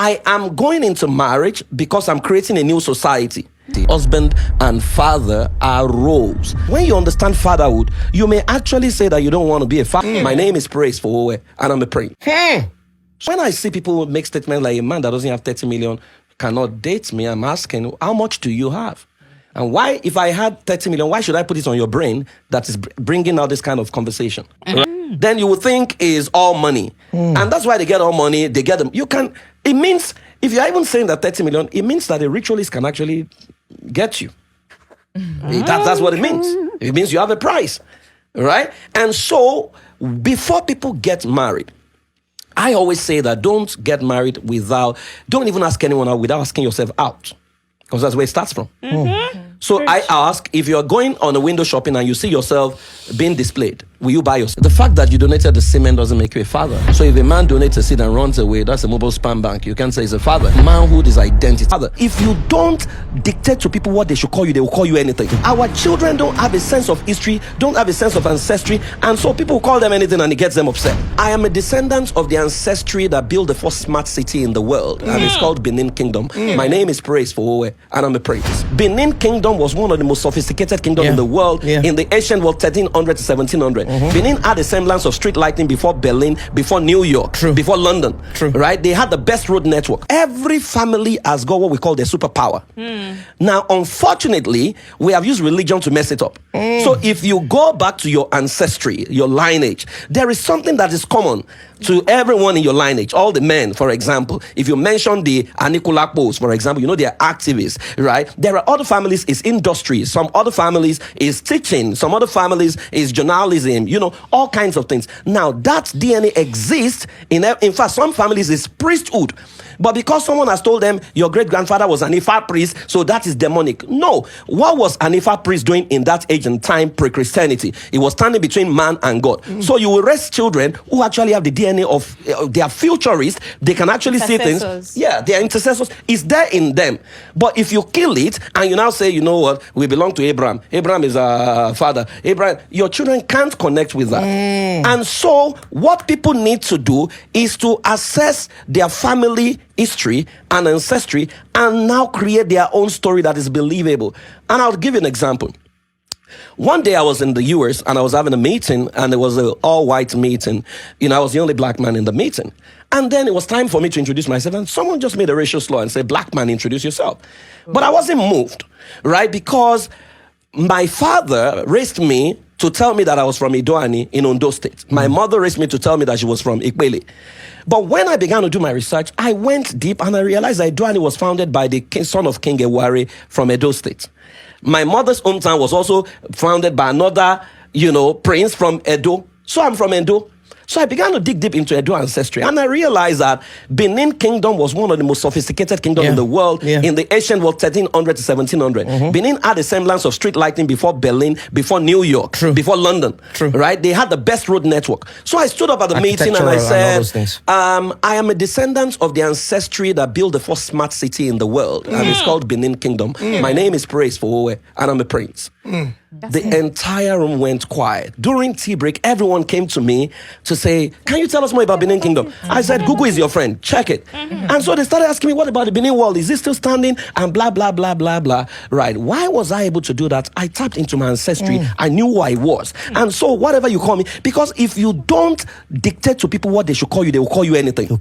I am going into marriage because I'm creating a new society. Husband and father are roles. When you understand fatherhood, you may actually say that you don't want to be a father. My name is Praise for Owe, and I'm a prince. When I see people make statements like a man that doesn't have 30 million cannot date me, I'm asking, how much do you have? And why, if I had 30 million, why should I put it on your brain that is bringing out this kind of conversation? Then you would think is all money. And that's why they get all money, they get them. It means, if you're even saying that 30 million, it means that a ritualist can actually get you. That's what it means. It means you have a price, right? And so, before people get married, I always say that don't get married don't even ask anyone out without asking yourself out. Because that's where it starts from. So I ask, if you're going on a window shopping and you see yourself being displayed, will you buy yourself? The fact that you donated the semen doesn't make you a father. So if a man donates a seed and runs away, that's a mobile spam bank. You can't say he's a father. Manhood is identity. Father. If you don't dictate to people what they should call you, they will call you anything. Our children don't have a sense of history, don't have a sense of ancestry, and so people call them anything and it gets them upset. I am a descendant of the ancestry that built the first smart city in the world, and it's called Benin Kingdom. My name is Praise for Owe, and I'm a prince. Benin Kingdom was one of the most sophisticated kingdoms in the world in the ancient world, 1300 to 1700. Benin had a semblance of street lighting before Berlin, before New York, before London. Right? They had the best road network. Every family has got what we call their superpower. Now, unfortunately, we have used religion to mess it up. So if you go back to your ancestry, your lineage, there is something that is common to everyone in your lineage. All the men, for example, if you mention the Anikulakpos, for example, you know they are activists, right? There are other families is industry, some other families is teaching, some other families is journalism, all kinds of things. Now that DNA exists in fact, some families is priesthood. But because someone has told them your great-grandfather was an Ifa priest, so that is demonic. No. What was an Ifa priest doing in that age and time pre-Christianity? It was standing between man and God. So you will raise children who actually have the DNA of they are futurists. They can actually see things. Yeah, they are intercessors. It's there in them. But if you kill it and you now say, you know what, we belong to Abraham. Abraham is our father. Abraham, your children can't connect with that. And so what people need to do is to assess their family history and ancestry and now create their own story that is believable. And I'll give you an example. One day I was in the US and I was having a meeting, and it was an all-white meeting. I was the only black man in the meeting. And then it was time for me to introduce myself, and someone just made a racial slur and said, "Black man, introduce yourself." But I wasn't moved, right? Because my father raised me to tell me that I was from Idoani in Ondo State. My mother raised me to tell me that she was from Ikpele. But when I began to do my research, I went deep and I realized that Idoani was founded by the son of King Ewari from Edo State. My mother's hometown was also founded by another, prince from Edo. So I'm from Edo. So I began to dig deep into Edo ancestry, and I realized that Benin Kingdom was one of the most sophisticated kingdoms in the world in the ancient world, 1300 to 1700. Benin had a semblance of street lighting before Berlin, before New York, before London. Right? They had the best road network. So I stood up at the meeting and I said, I am a descendant of the ancestry that built the first smart city in the world, and it's called Benin Kingdom. My name is Praise for Owe, and I'm a prince. The entire room went quiet. During tea break, everyone came to me to say, "Can you tell us more about Benin Kingdom?" I said, "Google is your friend. Check it." And so they started asking me, "What about the Benin world? Is it still standing?" And blah, blah, blah, blah, blah. Right. Why was I able to do that? I tapped into my ancestry. I knew who I was. And so whatever you call me, because if you don't dictate to people what they should call you, they will call you anything.